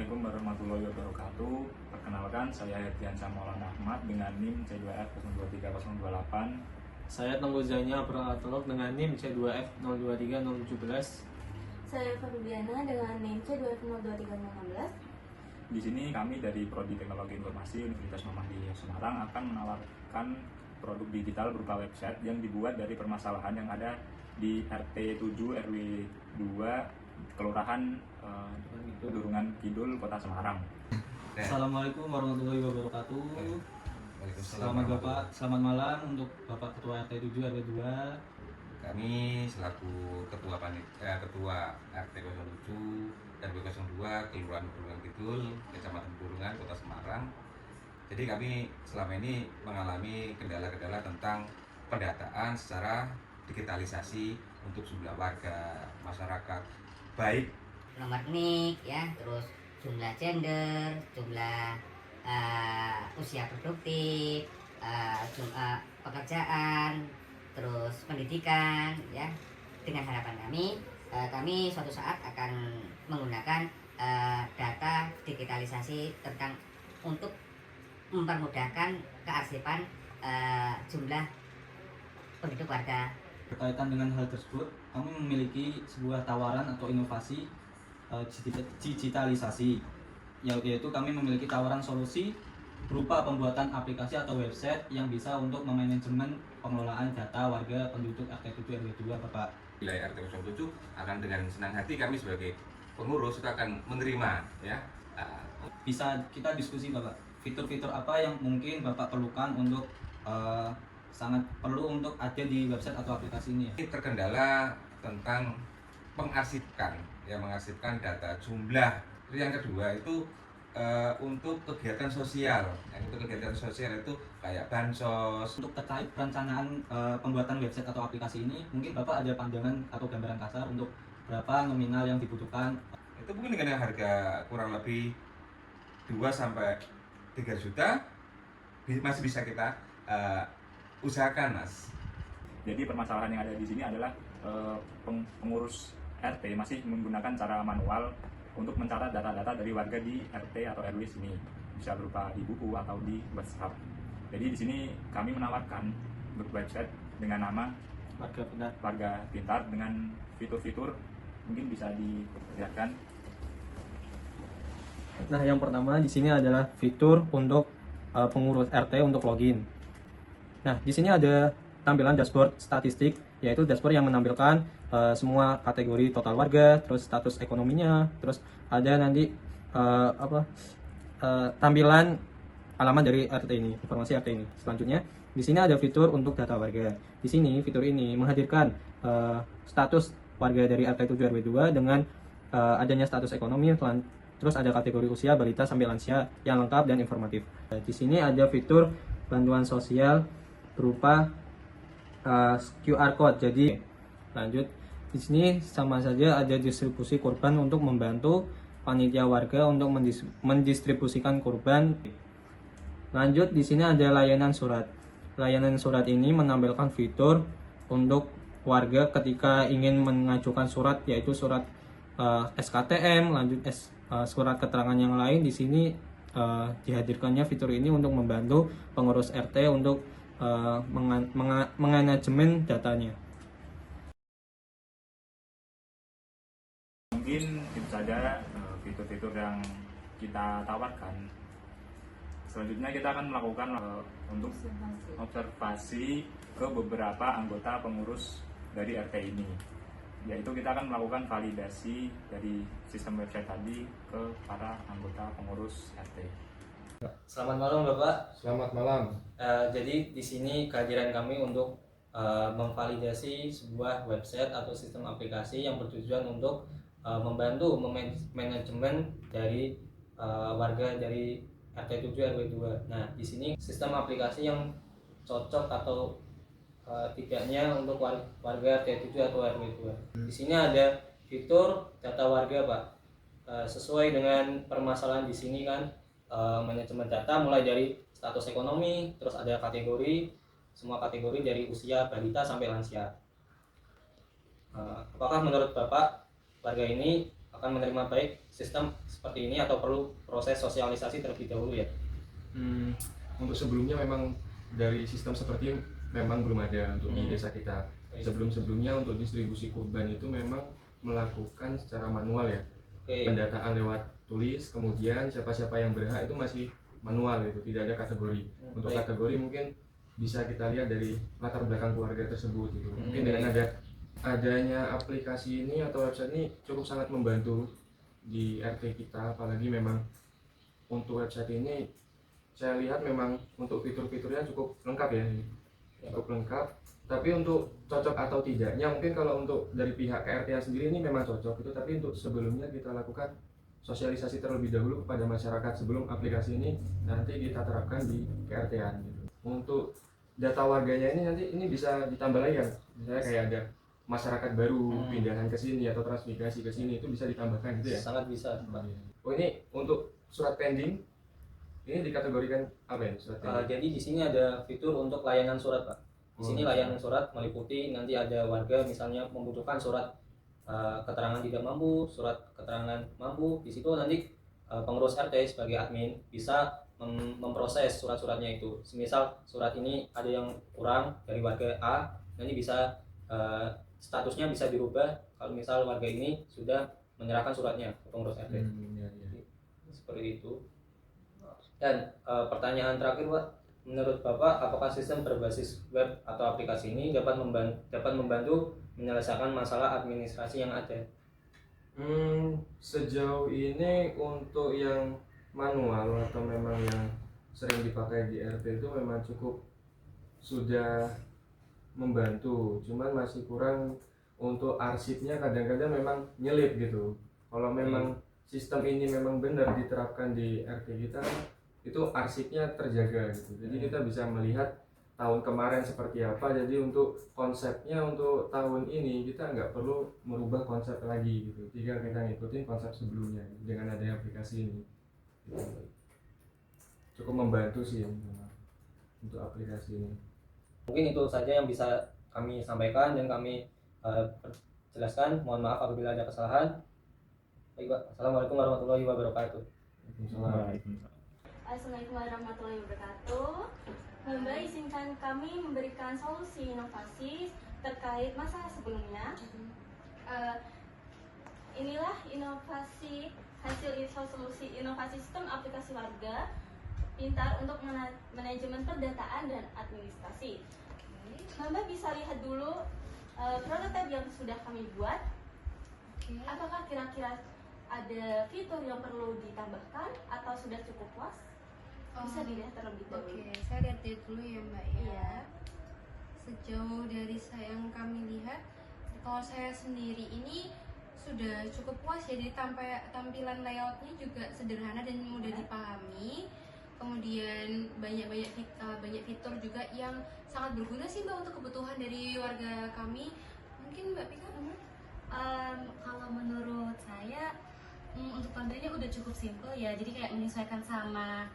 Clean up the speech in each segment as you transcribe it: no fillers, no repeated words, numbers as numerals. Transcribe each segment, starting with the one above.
Assalamualaikum warahmatullahi wabarakatuh. Perkenalkan, saya Herdiansyah Maulana Ahmad dengan NIM C2F023028. Saya Tenggu Zanya Berkatalog dengan NIM C2F023017. Saya Farubiana dengan NIM C2F023016. Di sini kami dari Prodi Teknologi Informasi Universitas Muhammadiyah Semarang akan menawarkan produk digital berupa website yang dibuat dari permasalahan yang ada di RT 7 RW 2 Kelurahan Pedurungan Kidul, Kota Semarang. Assalamualaikum warahmatullahi wabarakatuh. Selamat Bapak, selamat malam untuk Bapak Ketua RT 7 RW 2. Kami selaku ketua RT 07 RW 02 Kelurahan Pedurungan Kidul, Kecamatan Pedurungan, Kota Semarang. Jadi kami selama ini mengalami kendala-kendala tentang pendataan secara digitalisasi untuk jumlah warga masyarakat, baik nomor NIK ya, terus jumlah gender, jumlah usia produktif, jumlah pekerjaan, terus pendidikan ya. Dengan harapan kami suatu saat akan menggunakan data digitalisasi tentang untuk mempermudahkan kearsipan jumlah penduduk warga. Berkaitan dengan hal tersebut, kami memiliki sebuah tawaran atau inovasi digitalisasi, yaitu kami memiliki tawaran solusi berupa pembuatan aplikasi atau website yang bisa untuk memanajemen pengelolaan data warga penduduk RT 7 RW 2, Bapak. wilayah RT 07 akan dengan senang hati kami sebagai pengurus itu akan menerima ya. Bisa kita diskusi, Bapak, fitur-fitur apa yang mungkin Bapak perlukan untuk sangat perlu untuk ada di website atau aplikasi ini ya? Ini terkendala tentang mengarsipkan data jumlah. Terus yang kedua itu untuk kegiatan sosial. Yang untuk kegiatan sosial itu kayak bansos. Untuk terkait perencanaan pembuatan website atau aplikasi ini, mungkin Bapak ada pandangan atau gambaran kasar untuk berapa nominal yang dibutuhkan? Itu mungkin dengan harga kurang lebih 2 sampai 3 juta masih bisa kita usahakan, Mas. Jadi permasalahan yang ada di sini adalah pengurus RT masih menggunakan cara manual untuk mencatat data-data dari warga di RT atau RW sini, bisa berupa di buku atau di WhatsApp. Jadi di sini kami menawarkan website dengan nama Warga Pintar dengan fitur-fitur, mungkin bisa diperlihatkan. Nah, yang pertama di sini adalah fitur untuk pengurus RT untuk login. Nah, di sini ada tampilan dashboard statistik, yaitu dashboard yang menampilkan semua kategori total warga, terus status ekonominya, terus ada nanti tampilan alamat dari RT ini, informasi RT ini. Selanjutnya, di sini ada fitur untuk data warga. Di sini fitur ini menghadirkan status warga dari RT 7 RW 2 dengan adanya status ekonomi, terus ada kategori usia balita sampai lansia yang lengkap dan informatif. Di sini ada fitur bantuan sosial berupa QR code. Jadi lanjut, di sini sama saja ada distribusi kurban untuk membantu panitia warga untuk mendistribusikan kurban. Lanjut, di sini ada layanan surat. Layanan surat ini menampilkan fitur untuk warga ketika ingin mengajukan surat, yaitu surat SKTM, lanjut surat keterangan yang lain. Di sini dihadirkannya fitur ini untuk membantu pengurus RT untuk menganajemen datanya. Mungkin itu saja fitur-fitur yang kita tawarkan. Selanjutnya kita akan melakukan untuk observasi ke beberapa anggota pengurus dari RT ini, yaitu kita akan melakukan validasi dari sistem website tadi ke para anggota pengurus RT. Selamat malam, Bapak. Selamat malam. Jadi di sini kehadiran kami untuk memvalidasi sebuah website atau sistem aplikasi yang bertujuan untuk membantu manajemen dari warga dari RT 7 RW 2. Nah, di sini sistem aplikasi yang cocok atau tidaknya untuk warga RT 7 atau RW 2. Di sini ada fitur data warga, Pak. Sesuai dengan permasalahan di sini kan, manajemen data mulai dari status ekonomi, terus ada kategori, semua kategori dari usia balita sampai lansia. Apakah menurut Bapak warga ini akan menerima baik sistem seperti ini atau perlu proses sosialisasi terlebih dahulu ya? Untuk sebelumnya memang dari sistem seperti ini memang belum ada untuk di desa kita. Sebelum-sebelumnya untuk distribusi kurban itu memang melakukan secara manual ya. Pendataan lewat tulis, kemudian siapa-siapa yang berhak itu masih manual, itu tidak ada kategori. Untuk kategori mungkin bisa kita lihat dari latar belakang keluarga tersebut gitu. Mungkin dengan adanya aplikasi ini atau website ini cukup sangat membantu di RT kita, apalagi memang untuk website ini saya lihat memang untuk fitur-fiturnya cukup lengkap ya, cukup lengkap. Tapi untuk cocok atau tidaknya mungkin kalau untuk dari pihak KRT sendiri ini memang cocok itu, tapi untuk sebelumnya kita lakukan sosialisasi terlebih dahulu kepada masyarakat sebelum aplikasi ini nanti kita terapkan di KRT-an gitu. Untuk data warganya ini nanti ini bisa ditambah lagi kan, misalnya kayak ada masyarakat baru pindahan ke sini atau transmigrasi ke sini, itu bisa ditambahkan gitu ya. Sangat bisa, Pak. Oh, ini untuk surat pending ini dikategorikan apa ya, surat pending? Jadi di sini ada fitur untuk layanan surat, Pak. Di sini layanan surat meliputi nanti ada warga misalnya membutuhkan surat keterangan tidak mampu, surat keterangan mampu. Di situ nanti pengurus RT sebagai admin bisa memproses surat-suratnya itu. Semisal surat ini ada yang kurang dari warga A, nanti bisa statusnya bisa dirubah kalau misal warga ini sudah menyerahkan suratnya ke pengurus RT. Seperti itu. Dan pertanyaan terakhir, Pak, menurut Bapak, apakah sistem berbasis web atau aplikasi ini dapat membantu menyelesaikan masalah administrasi yang ada? Sejauh ini untuk yang manual atau memang yang sering dipakai di RT itu memang cukup sudah membantu, cuman masih kurang untuk arsipnya, kadang-kadang memang nyelip gitu. Kalau memang sistem ini memang benar diterapkan di RT kita, itu arsipnya terjaga gitu. Jadi kita bisa melihat tahun kemarin seperti apa. Jadi untuk konsepnya untuk tahun ini kita nggak perlu merubah konsep lagi gitu. Tinggal kita ngikutin konsep sebelumnya dengan adanya aplikasi ini. Gitu. Cukup membantu sih untuk aplikasi ini. Mungkin itu saja yang bisa kami sampaikan dan kami jelaskan. Mohon maaf apabila ada kesalahan. Baik, Pak. Assalamualaikum warahmatullahi wabarakatuh. Waalaikumsalam. Assalamualaikum warahmatullahi wabarakatuh. Mbak, izinkan kami memberikan solusi inovasi terkait masalah sebelumnya. Inilah inovasi hasil solusi inovasi sistem aplikasi warga pintar untuk manajemen perdataan dan administrasi. Mbak bisa lihat dulu prototipe yang sudah kami buat. Apakah kira-kira ada fitur yang perlu ditambahkan atau sudah cukup puas? Bisa dilihat terlebih dahulu. Oke, saya lihat dulu ya Mbak ya. Iya. Sejauh dari yang kami lihat, kalau saya sendiri ini sudah cukup puas ya. Jadi tampilan layoutnya juga sederhana dan mudah dipahami. Kemudian banyak fitur juga yang sangat berguna sih Mbak untuk kebutuhan dari warga kami. Mungkin Mbak Pika? Kalau menurut saya untuk tampilannya udah cukup simple ya. Jadi kayak menyesuaikan sama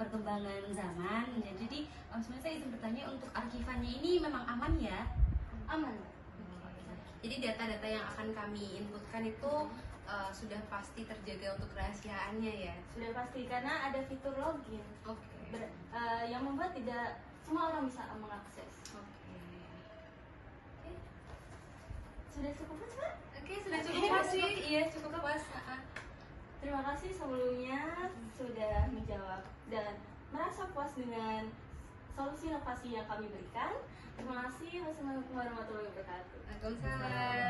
perkembangan zaman. Jadi sebenarnya saya izin bertanya, untuk arkifannya ini memang aman ya? Aman. Jadi data-data yang akan kami inputkan itu sudah pasti terjaga untuk kerahasiaannya ya? Sudah pasti karena ada fitur login. Yang membuat tidak semua orang bisa mengakses. Sudah cukup puas, Pak? Oke, sudah cukup puas sih. Iya, cukup puas. Terima kasih sebelumnya sudah menjawab dan merasa puas dengan solusi inovasi yang kami berikan. Terima kasih. Wassalamualaikum warahmatullahi wabarakatuh. Waalaikumsalam.